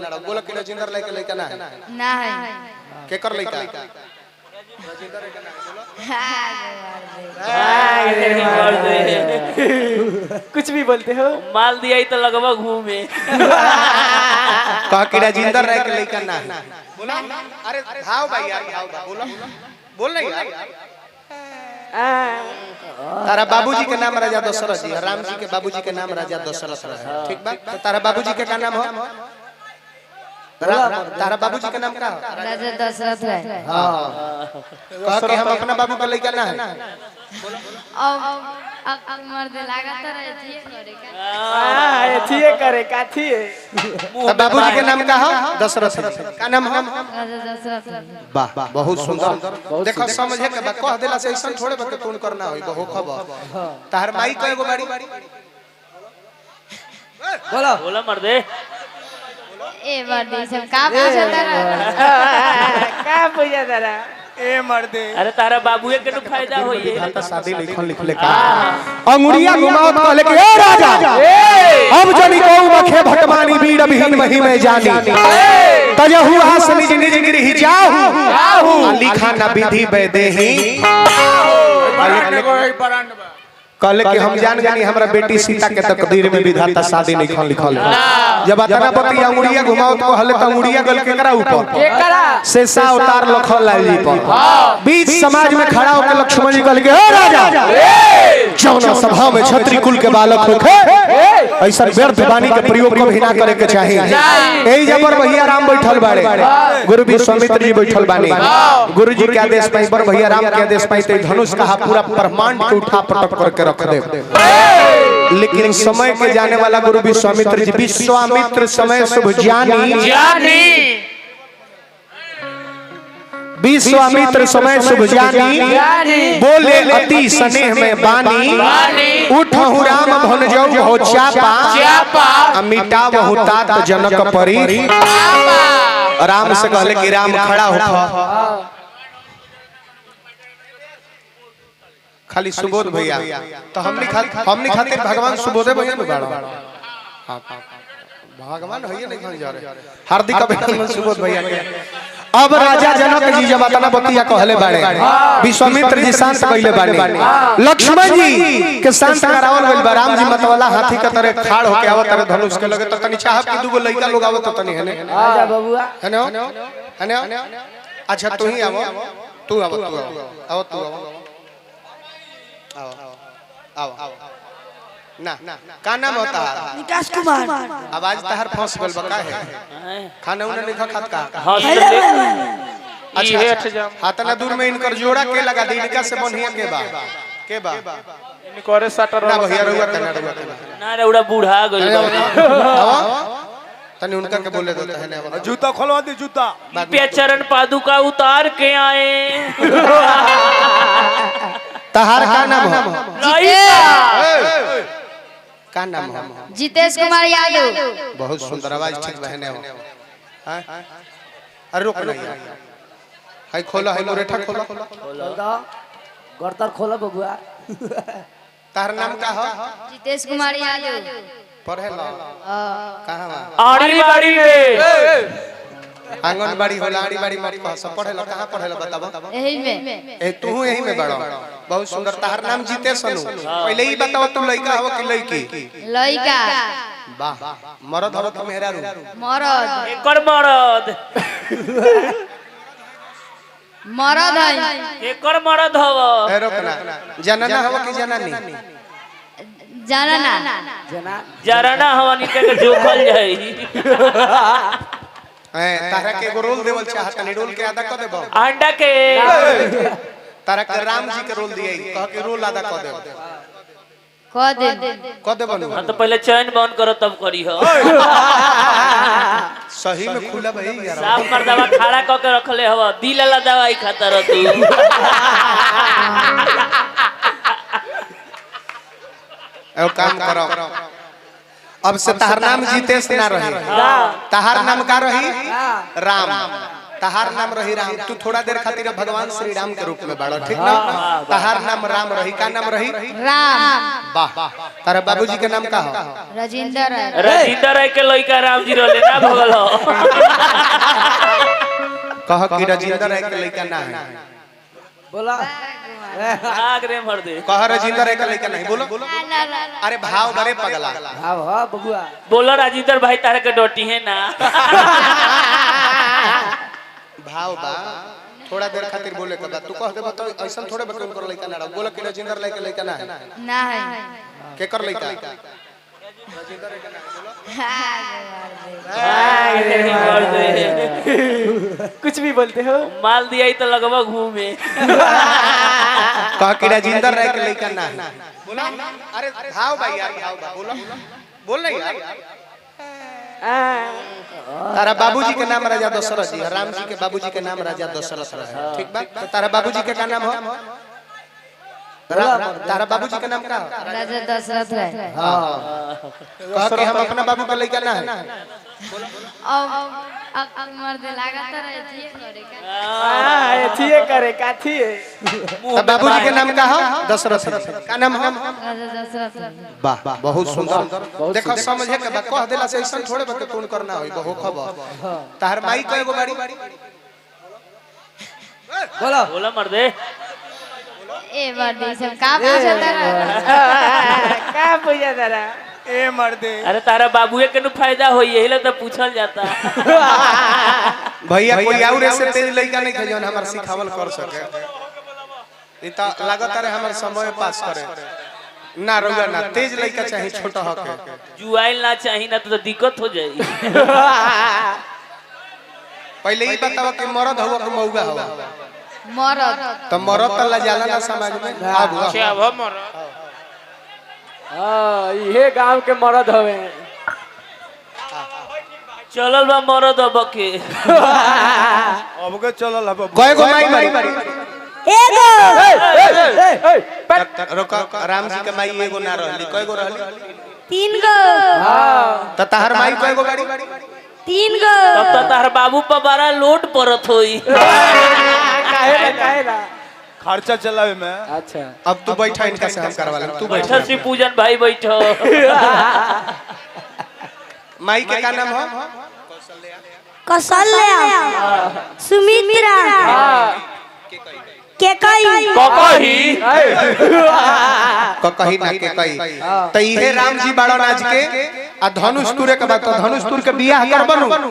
ना बोला कि राजेंद्र लइका लइका ना ना है के कर लइका कुछ भी बोलते हो माल दिया ही तो लगभग घूमे कह कि राजेंद्र रह के लइका ना बोला अरे भाव भाई यार भाव बोला बोल नहीं यार तारा बाबूजी के नाम राजा दशरथ जी राम जी के बाबूजी के नाम राजा दशरथ है ठीक बा तो तारा बाबूजी के का नाम हो तारा बाबूजी का नाम का राजा दशरथ है हां कह के हम अपना बाबू का लइका ना है अब मर्द लागत रहे थिए करे का थिए तो बाबूजी के नाम का हो दशरथ का नाम हो राजा दशरथ वाह बहुत सुंदर देखो समझे के बा कह देला से ऐसा थोड़े बके तून करना होई बहु खबर तार माई को एगो बाड़ी बोलो बोला मर्दे ए मर्द सब का पूछता रहा का पूछा तारा ए मर्दे अरे तारा बाबूए के तो फायदा होई खाता शादी लिखल लिखले का अंगुरिया घुमाओ कहले कि ए राजा अब जनी को मखे भटमानी बीड़ बिहीन मही में जानी तजहु हास निज निज गृह जाहु लिखा न विधि बेदेही कहले कि हम जान जानी हमरा बेटी सीता के तकदीर में विधाता शादी लिखल लिखल जब अतना पति अंगुरिया घुमाओ तो हले त अंगुरिया गल केकरा ऊपर केकरा शेषा अवतार लखन लाल जी पर बीच समाज में खड़ा होकर लक्ष्मण जी कहले कि हे राजा जौना सभा में क्षत्रिय कुल के बालक होखे ऐसा व्यर्थ वाणी के प्रयोग को भी ना करे के चाहिए एही जबर भैया राम बैठल बाड़े गुरु विश्वामित्र जी बैठल बानी गुरु जी के आदेश पाई बर भैया राम के आदेश पाई ते धनुष का पूरा ब्रह्मांड के उठा पटक करके रख दे लेकिन समय के जाने वाला गुरु विश्वामित्र जी विश्वामित्र समय शुभ ज्ञानी विश्वामित्र समय शुभ ज्ञानी बोले अति स्नेह में बानी उठहु राम भन जाऊ हो चापा मिटावहु तात जनक परी राम से कहले कि राम खड़ा हो खाली सुबोध भैया तो हमनी खातिर भगवान सुबोधे भैया में बाड़ा भगवान होइए नहीं खन जा रहे हार्दिक अभिनंदन सुबोध भैया के अब राजा जनक जी जब अतना बतिया कहले बाड़े विश्वामित्र जी शांत कइले बाड़े लक्ष्मण जी के शांत करावल गइल बा राम जी मतवाला हाथी के तरह खाड़ होके आवत तरह धनुष के लगे तो तनी चाहब कि दुगो लइका लोग आवत तो तनी हने आजा बबुआ हने अच्छा तू ही आवो तू आवो आओ ना का नाम होता है विकास कुमार आवाज तहर फंस गल बका है खाना उन्हें नहीं खात का अच्छा हाथना दूर में इनकर जोड़ा के लगा दी इनका से बढ़िया के बा इनकोरे सटर ना भैया रुआ ना रे उड़ा बूढ़ा गइल तनी उनका के बोले दो है ना जूता खोलवा दे जूता पे चरण पादुका उतार के आए तहार का नाम हो का नाम हो जितेश कुमार यादव बहुत सुंदर आवाज ठीक बहने हो अरे रुक नहीं हाय खोला है लोरेठा खोला गर्तर खोला बबुआ तार नाम का हो जितेश कुमार यादव पढ़े लो कहां आड़ी बाड़ी में आंगनबाड़ी होला आड़ीबाड़ी मत कह सब पढ़े लो कहां पढ़े लो बताबो यही में ए तू यही में बड़ो बहुत सुंदर तार नाम जीते सनु पहले ही बताओ तू लइका हो कि लइकी लइका वाह मरद हो कि मेहरारू मरद एकर मरद है एकर मरद हव ए रोकना जनना हो कि जननी जानना जरना हवनी के जोखल जाई तारा के एगो रोल देवल चाहत नहीं रोल के अदा कर देबो अंडा के तारा के राम जी के रोल दिए कह के रोल अदा कर देबो कह दे नु तो पहले चैन बंद करो तब करी हो सही में खुला भाई यार साफ मर्दवा खड़ा क के रखले हव दिल वाला दवाई खाता रह तू ए काम करो अब से तहर नाम जीतेश ना रही तहर नाम का रही राम तहार नाम रही राम, तू थोड़ा देर खातिर भगवान श्री राम के रूप में बाड़ा, ठीक ना? तहार नाम राम रही, का नाम रही? राम। वाह, तारा बाबूजी के नाम का हो? राजेंद्र है। राजेंद्र है के लइका राम जी रोले ना भगल हो। कह कि राजेंद्र है के लइका ना है, बोला आग रे मर दे। कह राजेंद्र है के लइका नहीं, बोलो। अरे भाव बड़े पगला, हाँ हाँ बबुआ बोलो राजेंद्र भाई तारे के डोटी है ना। भाव बा थोड़ा देर खातिर बोले के बाद तू कह दे तो ऐसा थोड़े बके उनकर लइका ना रहो, बोलो कि राजेंद्र लइका लइका ना है, ना है। के कर लइका? आग रे मर दे। कुछ भी बोलते हो। माल दिया ही तो लगभग घूमे। कह कि राजेंद्र है के लइका ना है, बोलो। अरे भाव भाई यार, भाव बा, बोलो बोल नहीं यार। तारा बाबूजी के नाम राजा दशरथ जी, राम जी के बाबूजी के नाम राजा दशरथ है, ठीक बा? तो तारा बाबूजी के का नाम हो? तारा बाबूजी के नाम का हो? राजा दशरथ है। हां, कह के हम अपना बाबू के लइका ना है। अब मर दे लागत रहे थी करे का। थिए करे का थिए। तो बाबूजी के नाम का हो? दशरथ जी का नाम हो? राजा दशरथ। वाह, बहुत सुंदर। देखो समझे के बा, कह देला से ऐसा थोड़े बके कौन करना होई, बहु खबर। तार माई को एगो बाड़ी बोलो बोला मर दे। ए वर्दी सब का पूछता रहा। क्या पूछा तारा? ए मर्दे अरे तारा बाबूए के नु फायदा होई, यही ला तो पूछल जाता। भैया कोई और ऐसे तेज लइका नहीं थे जौन हमार सिखावल कर सके। ई त लागत रे हमर समय पास करे ना, रउआ ना तेज लइका चाहे छोटा हके। जुआइल ना चाही ना तो दिक्कत हो जाई। पहले ही बतावा कि मर्द हुआ कि मौगा हुआ? मरद। तो मर्द त लजाला ना समाज में। अब हां ये गांव के मर्द हवे। चलल बा मरद अब के। अब के चलल अब कय गो माई मारी? एगो। रुक, राम जी के माई एगो ना रहली, कय गो रहली? 3 गो। हां त तहार माई कय गो गाड़ी? 3 गो। तब तो तार बाबू पर बड़ा लोड परत होई। काहे ना खर्चा चलावे में। अच्छा अब तू बैठा, इनका से हम करवा लें, तू बैठा। बैठो श्री पूजन भाई बैठो। माई के का नाम हो? कौशल्या। सुमित्रा। केकई। ककही कही ना के कही। त इहे राम जी बाड़ा नाच के आ धनुष तुरे के बाद धनुष तुर के बियाह कर बनू कर।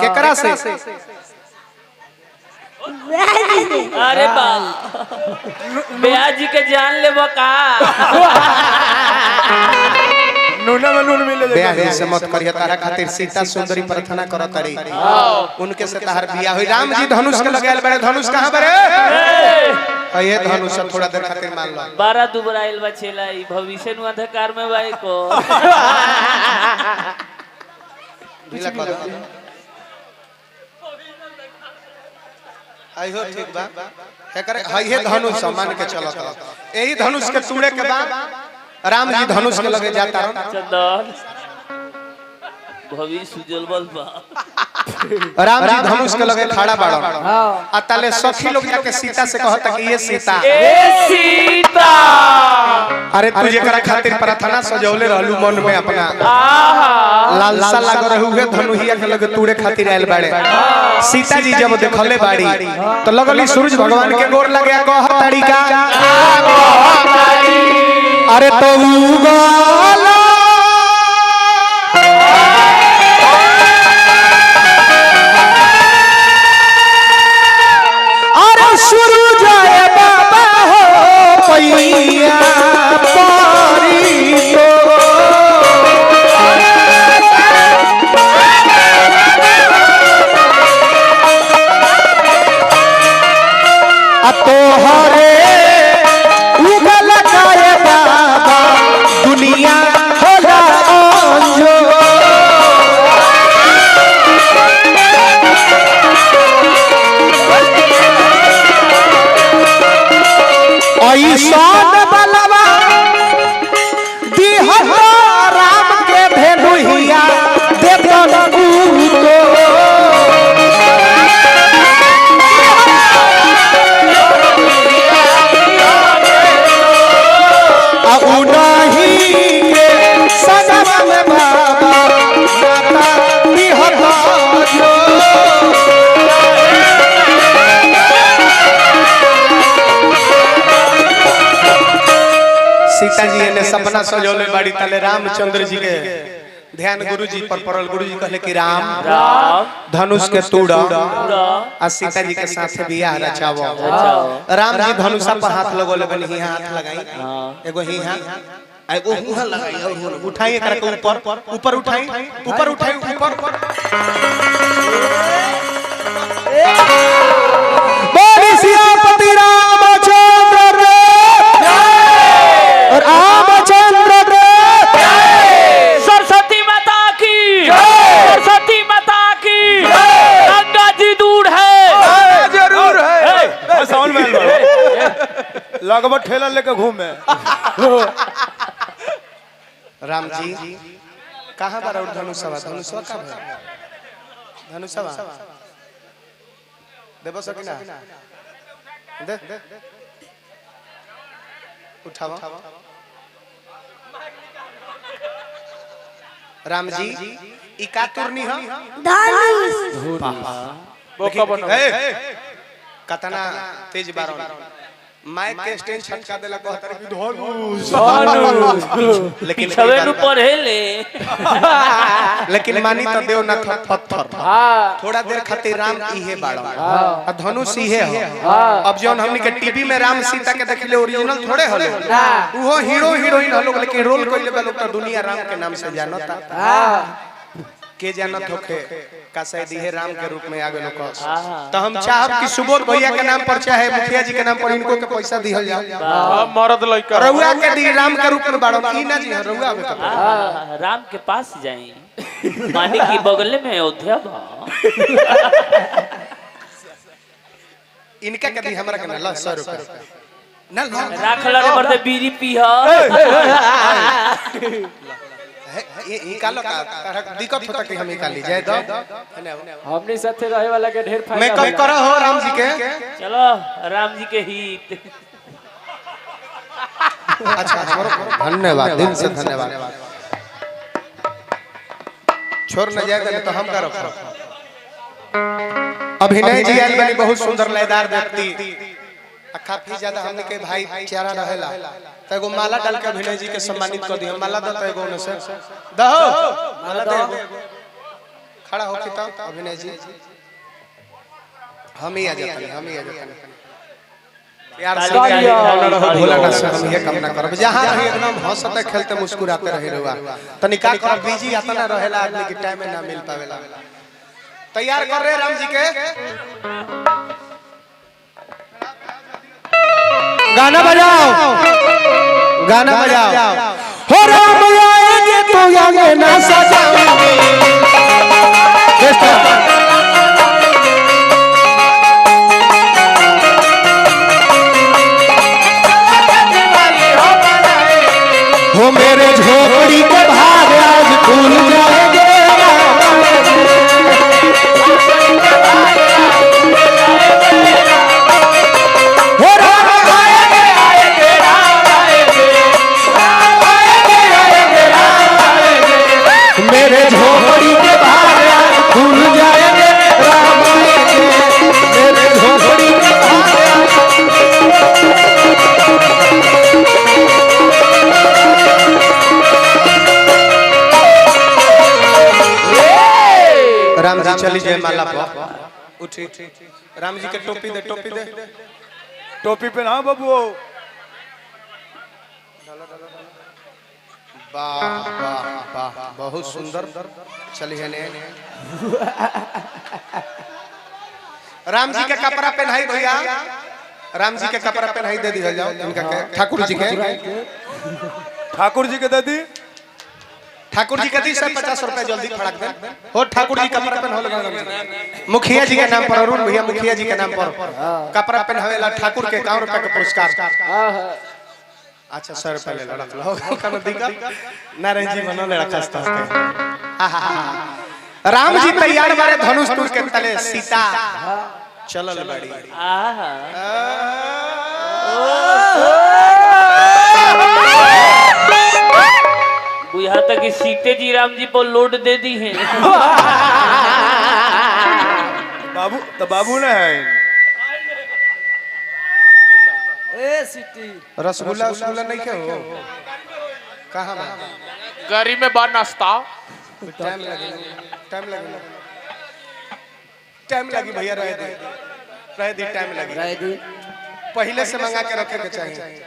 केकरा से? अरे बाप ब्याह जी के जान ले का। नूना में नून मिले बियाह से मत करिया, तारा खातिर सीता सुंदरी प्रार्थना करत रही, उनके से तार बियाह होई। राम जी धनुष के लगायल बड़े, धनुष कहां बरे? ये धनुष थोड़ा देर खातिर मान लो। 12 दुबराइल बा छेला, ई भविष्य नु अंधकार में बाई को। ढीला कर दो। आइहो ठीक बा। एकरे हइहे धनुष मान के चलत। यही धनुष के तोड़े के बाद राम जी धनुष के लगे जाता रहो। चंदन भविष्य उज्जवल बल बा। राम जी धनुष के लगे खड़ा बाड़ा। आ ताले सखी लोग जाके सीता से कहता कि ये सीता, ए सीता। अरे तू जेकरा खातिर प्रार्थना सजौले रहलू मन में अपना, आहा लालसा लाग रहुए धनुहिया के लगे तूड़े खातिर आयल बाड़े। सीता जी जब देखले बाड़ी तो लगली सूरज भगवान के गोर लगे कह तरीका, अरे तो उगला अरे सूरज बाबा हो पैया पारी तो तोहरे उगल करे बाबा दुनिया सपना सजौले बाड़ी तले रामचंद्र जी के ध्यान गुरु जी पर पड़ल। गुरु जी कहले कि राम धनुष के तोड़ आ सीता जी के साथ बियाह रचावो। राम जी धनुषा पर हाथ लगोले बनी हिया हाथ लगाई एगो हिया एगो हुआ लगाई और उठाई एकरा के ऊपर ऊपर उठाई ऊपर उठाई ऊपर बोली सियापति रामचंद्र और रामचंद्र सरस्वती माता की सरस्वती माता की गंगा जी दूर है जरूर है साउंड मैन लगभग ठेला लेके घूमे। राम जी कहाँ पर और धनुषवा धनुषवा कहाँ है धनुषवा देबो सकी ना दे उठावा राम जी ई का तुरनी ह कतना तेज बारो माइक के स्टैंड छटका देला कहतर कि धनुष लेकिन छवे नु पढ़ेले लेकिन मानी तो देव ना पत्थर थोड़ा देर खातिर राम इहे बाड़ो आ धनुष इहे हो। अब जौन हमनी के टीवी में राम सीता के देखले ओरिजिनल थोड़े होले उहो हीरो हीरोइन हलो लेकिन रोल कइले बा लोग तो दुनिया राम के नाम से जानता के जानत होखे का शायद इहे राम के रूप में आगे लोग तो हम चाहब कि सुबोध भैया के नाम पर चाहे मुखिया जी के नाम पर इनको के पैसा दिहल जाओ मर्द लइका रउआ के दी राम के रूप में बाड़ो ई ना जी रउआ आवे तो राम के पास जाई मानी की बगल में अयोध्या बा इनका के दी हमरा के ना 100 रुपया ना राखला रे बरते बीड़ी पीहा ये निकालो का दिक्कत होता कि हम निकाली जाए दो हमने साथे रहे वाला के ढेर फायदा। मैं कब करो हो राम जी के चलो राम जी के हित अच्छा धन्यवाद दिल से धन्यवाद छोड़ न जाएगा तो हम करो अभिनय जी आइल बनी बहुत सुंदर लयदार व्यक्ति काफी ज्यादा हमने के भाई चारा रहेला तो एगो माला डाल के अभिनय जी के सम्मानित कर दियो माला दो तो एगो ने से दहो माला दे खड़ा होके तो अभिनय जी हम ही आ जाते यार भोला ना से हम ये कामना करब जहां रही एकदम हंसते खेलते मुस्कुराते रहे रहुआ तनी का कर बिजी आतना रहेला आदमी के टाइम में ना मिल पावेला। तैयार कर रहे राम जी के गाना बजाओ गाना बजाओ हो राम आएंगे तो आगे ना सजाओगे हो मेरे झोपड़ी के भाग आज खुल जाएंगे मेरे झोपड़ी के बाहर खुल जाएंगे राम आएंगे मेरे झोपड़ी के बाहर राम जी चली जाए माला पर उठी राम जी के टोपी दे टोपी पे ना बाबू वाह वाह वाह बहुत सुंदर चलिए ने राम जी के कपड़ा पहनाई भैया राम जी के कपड़ा पहनाई दे दी जाओ इनका के ठाकुर जी के दादी ठाकुर जी के दी 50 रुपए जल्दी फड़क दे हो ठाकुर जी कपड़ा पहन हो लगा मुखिया जी के नाम पर अरुण भैया मुखिया जी के नाम पर कपड़ा पहनावेला ठाकुर के 51 रुपए के पुरस्कार। अच्छा सर पहले लड़क लो कोनो दिक्कत नारायण जी बनो ले रखस्ता राम जी तैयार बारे धनुष टूर के तले सीता चलल बड़ी बुझा तक कि सीते जी राम जी पर लोड दे दी है बाबू तो बाबू ने है ए सिटी रसगुल्ला नहीं के हो कहां बा गाड़ी में बा नाश्ता टाइम लगी भैया रह दे टाइम लगी पहले से मंगा के रखे के चाहिए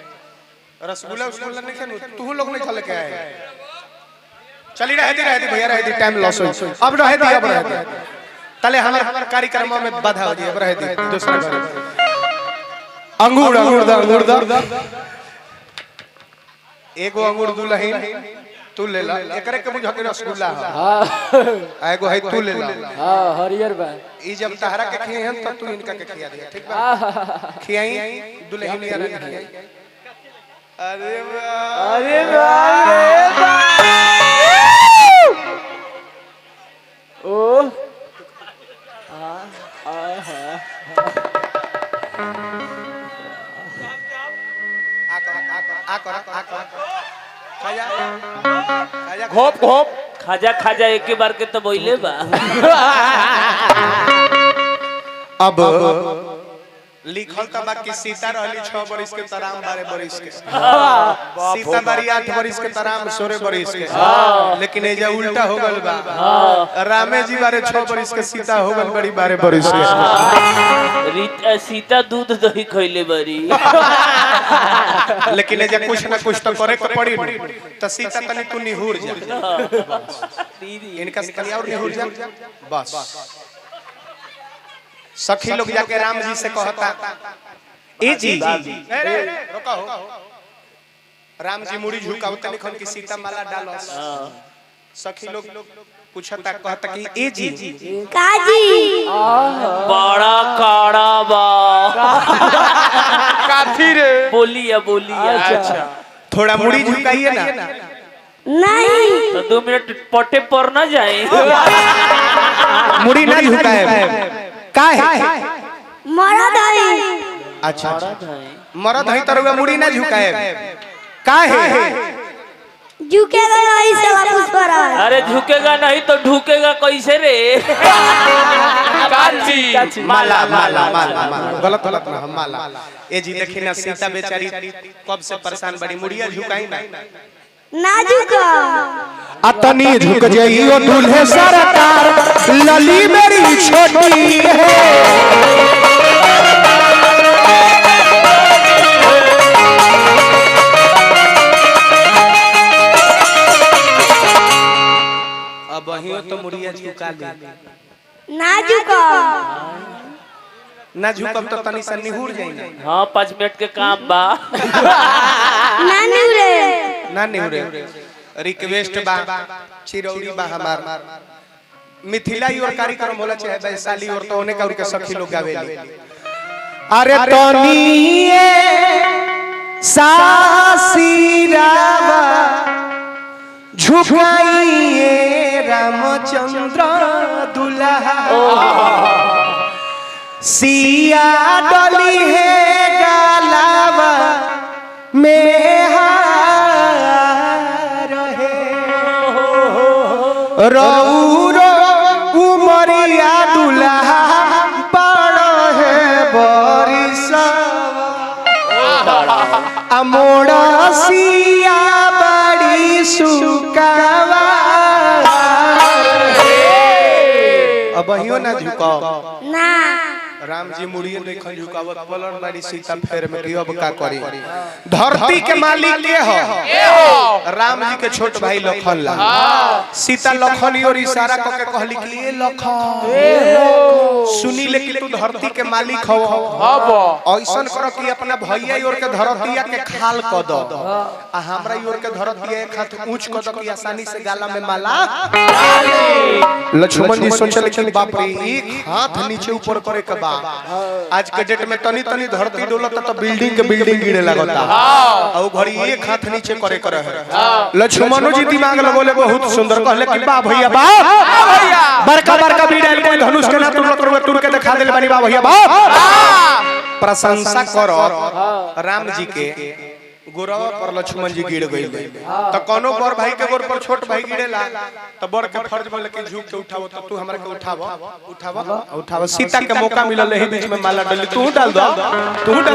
रसगुल्ला उसगुल्ला नहीं खानू तू लोग नहीं खा लेके आए चली रह दी भैया रह दी टाइम लॉस हो अब रह दी तले हमारे कार्यक्रम में बाधा हो गई अब रह दी दूसरा अंगूर एगो अंगूर दुलहीन तू ले ला एकरे के बुझ के रसगुल्ला हां एगो है तू ले ला हां हरियर बा ई जब तहरा के खिए हम तब तू इनका के खिया दे ठीक बा खियाई दुलहीन यार खियाई अरे वाह ओ घोप घोप खाजा एक बार के तो बोले बा अब लिखल त बाकी सीता रहली 6 बरिस के तराम 12 बरिस के सीता बारी 8 बरिस के तराम 16 बरिस के लेकिन ए जे उल्टा हो गल बा रामे जी बारे 6 बरिस के सीता हो गल बड़ी 12 बरिस के सीता दूध दही खइले बरी लेकिन ए जे कुछ ना कुछ तो करे के पड़ी त सीता तनी तू निहुर जा इनका तनी और निहुर जा बस सखी लोग जाके राम जी से कहता ए जी रुको राम जी मुड़ी झुकाओ तनी खन की सीता माला डालो सखी लोग पूछता कहता कि ए जी काजी बड़ा काड़ा बा काथी रे बोलिया अच्छा थोड़ा मुड़ी झुकाइए ना नहीं तो 2 मिनट पटे पर ना जाए मुड़ी ना झुकाए का है मरद है अच्छा मरद है तरवा मुड़ी ना झुकाए का है झुकेगा नहीं से वापस पर अरे झुकेगा नहीं तो ढुकेगा कैसे रे काची माला गलत ना माला ए जी देखी ना सीता बेचारी कब से परेशान बड़ी मुड़िया झुकाई ना झुका अतनी झुक जाइयो दूल्हे सरकार लली मेरी छोटी है अब वही तो मुड़िया झुका दे ना झुकब तो तनी सा निहुर जाई हाँ 5 मिनट के काम बा ना निहुरे रिक्वेस्ट बा चिरौरी बा हमार मिथिला और कार्यक्रम होला चाहे वैशाली और तो होने का उनके सखी लोग गावेली अरे तोनिए सासीरावा झुकाइए रामचंद्र दुल्हा सिया डली है गालावा में रौरो उमरिया दुल्हा बड़ है बरिसवा अमोड़ा सिया बड़ी सुकावा अब हियो ना झुकाओ ना राम जी मुड़िए देखन झुकावत पलट मारी सीता फेर में अब का करी धरती के मालिक के हो राम जी के छोट भाई लखन ला सीता लखन और इशारा करके कहली कि ए लखन सुनी ले कि तू धरती के मालिक हो ऐसन करो कि अपना भैया और के धरतिया के खाल क दो आ हमरा और के धरतिया एक हाथ ऊंच क दो कि आसानी से गाला में माला लक्ष्मण जी सोचले कि बाप रे एक हाथ नीचे ऊपर करे के बा आज के डेट में तनी तनी धरती डोलता तो बिल्डिंग गिरे लगता और घड़ी एक हाथ नीचे करे है लक्ष्मण जी दिमाग लगोले बहुत सुंदर कहले कि बा भैया बा बड़का बड़का बीड़ाल कोई धनुष के ना तुर के दिखा देले बानी बा भैया बा प्रशंसा करो राम जी के गोरवा पर लक्ष्मण जी गिर गई तो कोनो बड़ भाई के गोर पर छोट भाई गिरेला तो बड़ के फर्ज में लेके झुक के उठाओ तो तू हमरा के उठावा सीता के मौका मिलल एही बीच में माला डाली तू डाल दो तू डाल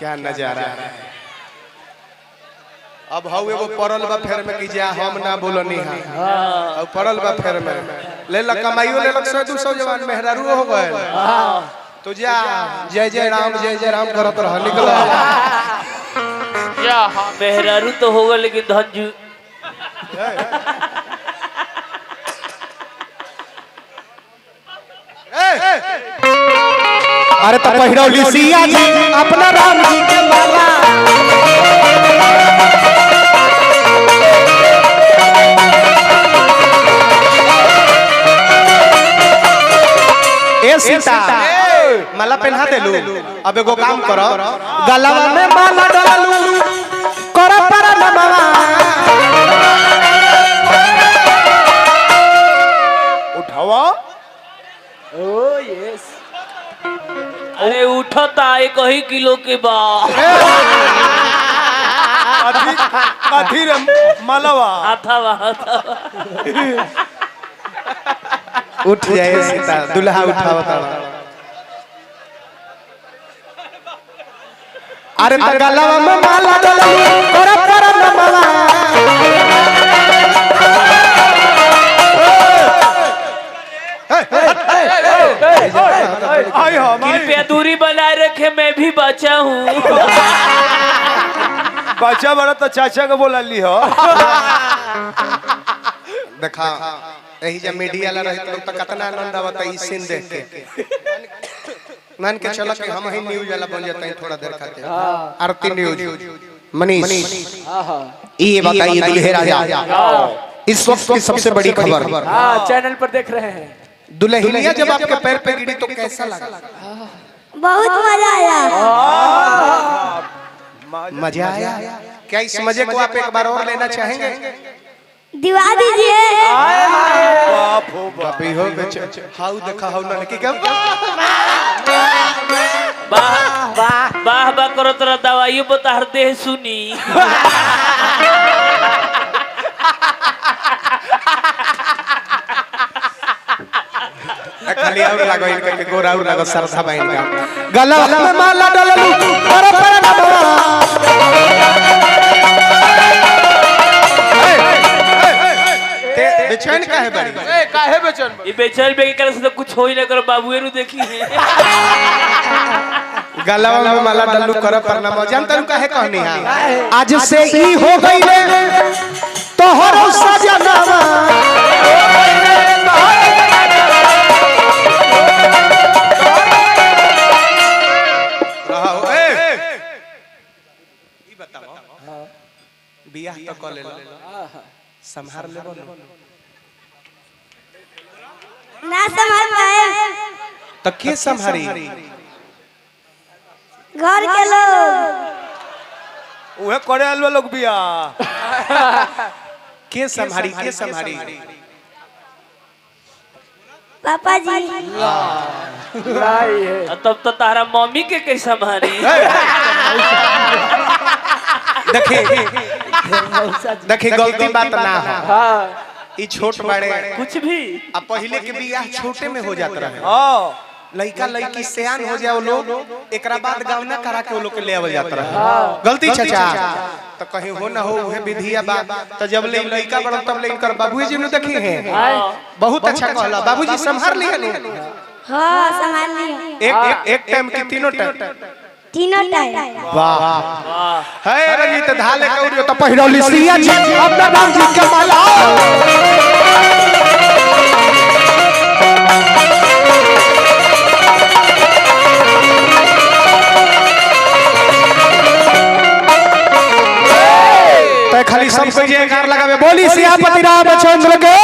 क्या नजारा है। अब हाउ एगो परल बा फेर में कि जा हम ना बोलनी हां अब परल बा फेर में ले ल कमाइयो ले लक 100 200 जवान मेहरारू हो गए तो जा जय जय राम करत रह निकल क्या मेहरारू तो होगा लेकिन धंजू अरे तो पहिरौली सिया जी अपना राम जी के माला ए सीता माला पहना देलू अब एगो काम करो गलवा में माला डालू करो पर नमवा उठावा ओ यस अरे उठता 1 ही किलो के बा कथी रे मालवा हाथावा उठ जाए सीता दुल्हा उठावता अरे त गलवा में माला डालू करो पर नमवा आई हो कृपया दूरी बनाए रखे मैं भी बचा हूँ बच्चा बड़ा तो चाचा को बोला ली हो देखा यही जब मीडिया ला रहे तो कितना आनंद आवता ई सीन देख के मान के चलो कि हम ही न्यूज वाला बन जाते हैं थोड़ा देर खाते आरती न्यूज मनीष ये बताइए दुल्हे राजा इस वक्त की सबसे बड़ी खबर हाँ चैनल पर देख रहे हैं दुल्हनिया जब आपके पैर पे गिरी तो कैसा लगा बहुत मजा आया। मजा आया क्या इस मजे को आप एक बार और लेना चाहेंगे दिवा दीजिए। बाप हो बाप अभी हो हाउ देखा हाउ ना की क्या वाह वाह करो तेरा दवाइयों बता देह सुनी खाली और लागो इनका के गोरा और लागो सरसा बाइन का गला में माला डालू पर पर ते बेचैन काहे बाड़ी ए काहे बेचन ये बेचैन बे के से तो कुछ हो ही ना करो बाबूए नु देखी है गला में माला डालू कर पर नाम जानता हूं काहे कहनी है आज से ई हो गईले तोहरो सजनवा बियाह तो कर ले संभार ले ना संभाल पाए तो के संभारी घर के लोग उहे करे आलवा लोग बिया के संभारी पापा जी तब तो तारा मम्मी के कैसा मारी देखी गलती बात ना हो ई छोट बड़े कुछ भी अब पहले के बियाह छोटे में हो जाता रहे हां लड़का लड़की सियान हो जाओ लोग एकरा बाद गावना करा के वो लोग के ले आवल जाता रहे गलती चाचा तो कहीं हो ना हो उहे विधिया बा तो जब ले लड़का बड़ा तब ले इनकर बाबूजी जी ने देखी है बहुत अच्छा कहला बाबूजी संभाल लिया नु हाँ संभाल लिया। एक टाइम की तीनों टाइम वाह है रंजीत धाले कौरियो तो पहिरौली सिया जी अपना राम जी के माला तो खाली सब कोई जयकार लगावे बोली सियापति रामचंद्र के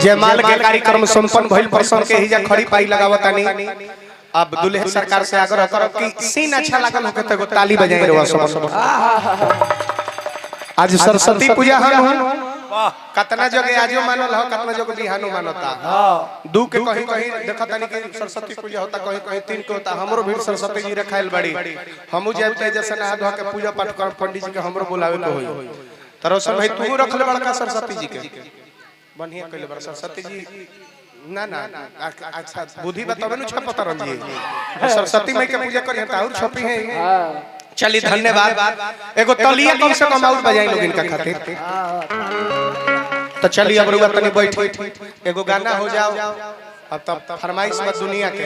जयमाल के कार्यक्रम संपन्न भइल प्रसंग के हिजा खड़ी पाई लगावतानी अब दुल्हे सरकार से आग्रह करो कि सीन अच्छा लागल होके तो ताली बजाई रहो सब आज सरस्वती पूजा हन वाह कतना जगह आजो मानल हो कतना जगह बिहानो मानता दू के कहीं कहीं देखतानी कि सरस्वती पूजा होता कहीं कहीं 3 के होता हमरो भी सरस्वती जी रखाइल बड़ी हमहु जाबते जैसे नहा धो के पूजा पाठ कर पंडित जी के हमरो बुलावे के होई त रोशन भाई तू रखले बड़का सरस्वती जी के बढ़िया कइले बड़ सरस्वती जी ना ना अच्छा बुद्धि बतावे न छपता रही सरस्वती माई के पूजा करिए त और छपी है चलिए धन्यवाद एगो तलिया कम से कम और बजाई लोग इनका खातिर तो चलिए अब रुआ तनी बैठ एगो गाना हो जाओ अब तब फरमाइश मत दुनिया के